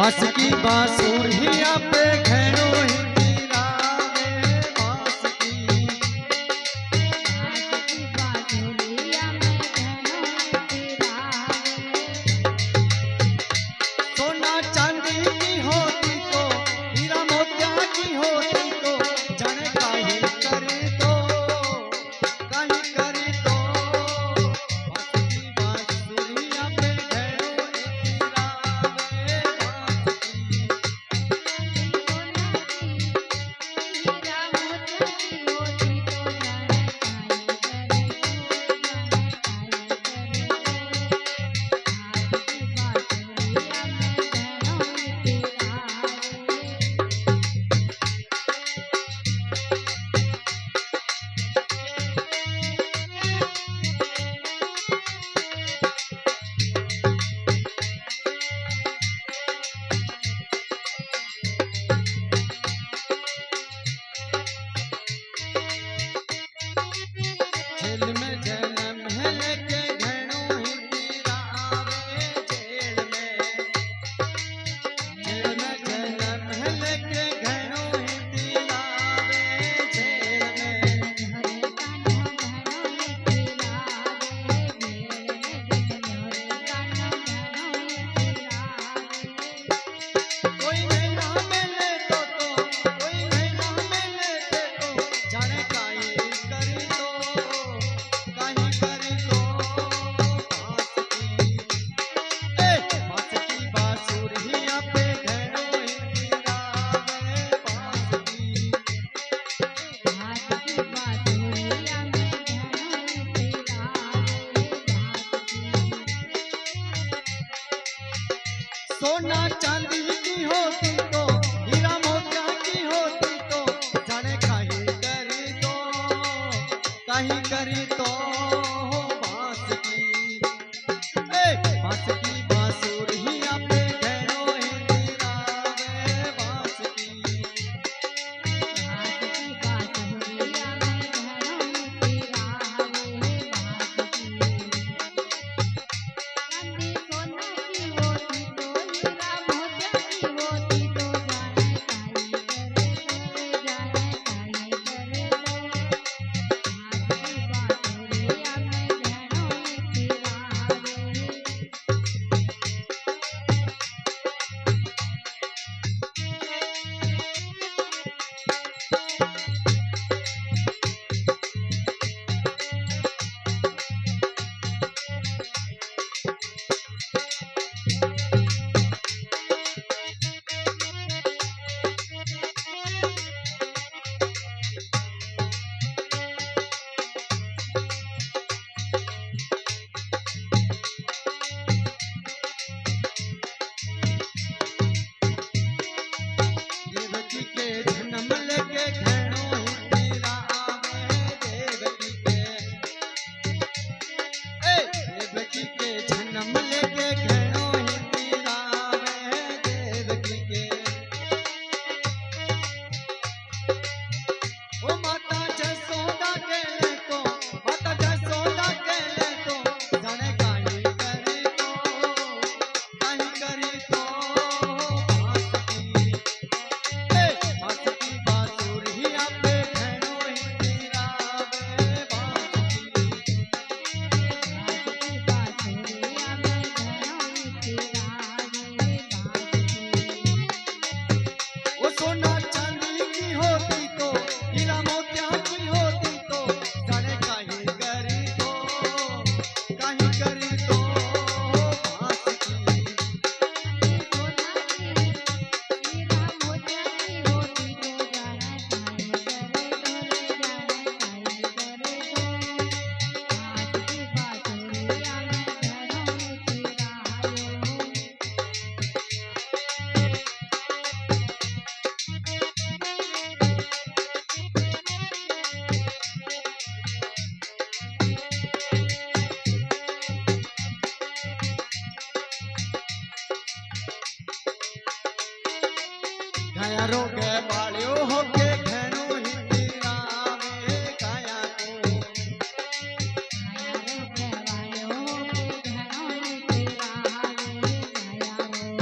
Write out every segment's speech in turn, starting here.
बास की बांसुरिया पे घेरो हिंदी रावे बास की बांसुरिया में घेरो हिंदी रावे। सोना चांदी की होती तो हीरा मोतिया की होती तो जाने काहे करे तो काहे करे तो बास की बांसुरिया पे घेरो हिंदी रावे बास की हीरा मोतिया की होती तो जाने काहे करे तो जाने काहे करे तो। बांसुरिया में घेरो हिंदी रावे। जेल में जन्म है लेके घेरो हिंदी रावे जेल में जन्म है लेके घेरो हिंदी रावे जेल में हरे कान्हा घेरो हिंदी रावे। जेल में हरे कान्हा घेरो हिंदी रावे। कोई नैना मिले तो कोई नैना मिले तो जाने काहे करी तो काहे करी तो बास की बांसुरिया पे घेरो हिंदी रावे बास की बांसुरिया में घेरो हिंदी रावे। सोना चांदी की होती तो हीरा मोतिया की होती तो जाने काहे करी तो काहे करी तो बास की बास की बांसुरिया पे घेरो हिंदी रावे बास की बांसुरिया में घेरो हिंदी रावे। चांदी सोना की होती तो हीरा मोतिया की होती तो जाने काहे करे तो जाने काहे करे तो। बांसुरिया में घेरो हिंदी रावे। देवकी के जन्म लेके घेरो हिंदी रावे देवकी के जन्म लेके घेरो हिंदी रावे देवकी के ओ माता जसोदा के ले तो माता जसोदा के ले तो जाने काहे करे तो काहे करे तो बास की बांसुरिया पे घेरो हिंदी रावे बास की बांसुरिया में घेरो हिंदी रावे। वो सोना चांदी की होती तो हीरा मोतिया की होती तो जाने काहे करी तो काहे करी तो बास की सोना की हीरा मोतिया की होती तो जाने काहे करे तो जाने काहे करे तो। बांसुरिया में घेरो हिंदी रावे। गाया रोगे बालियो होके घेरो हिंदी रावे गाया को काया रोके वालो के घेरो हिंदी रावे। काया रो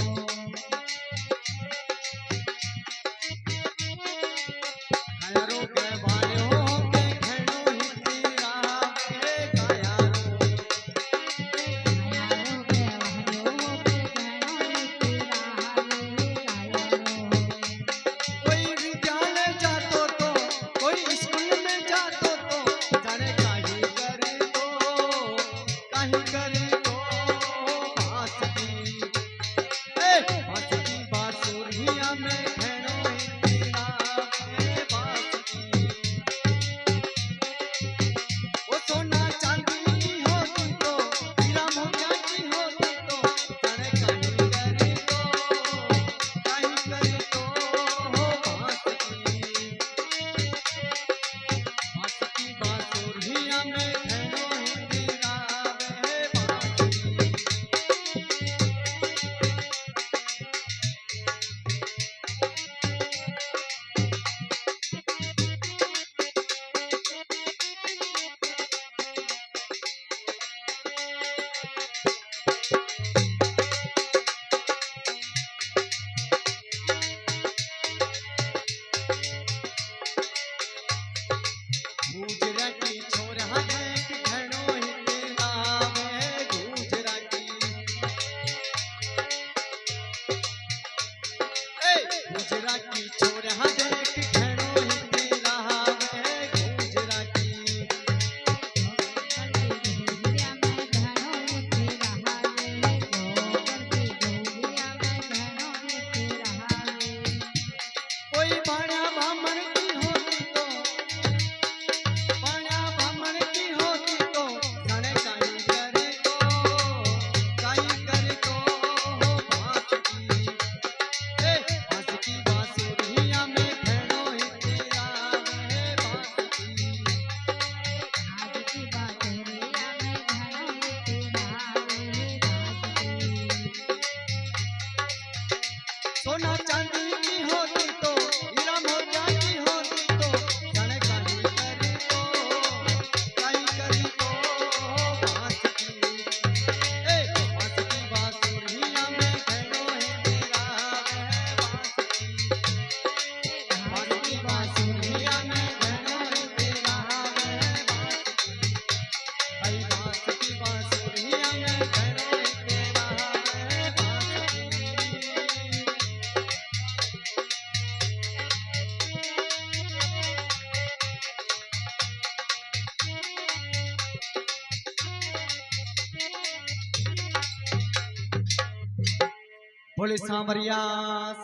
बोले सांवरिया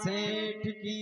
सेठ की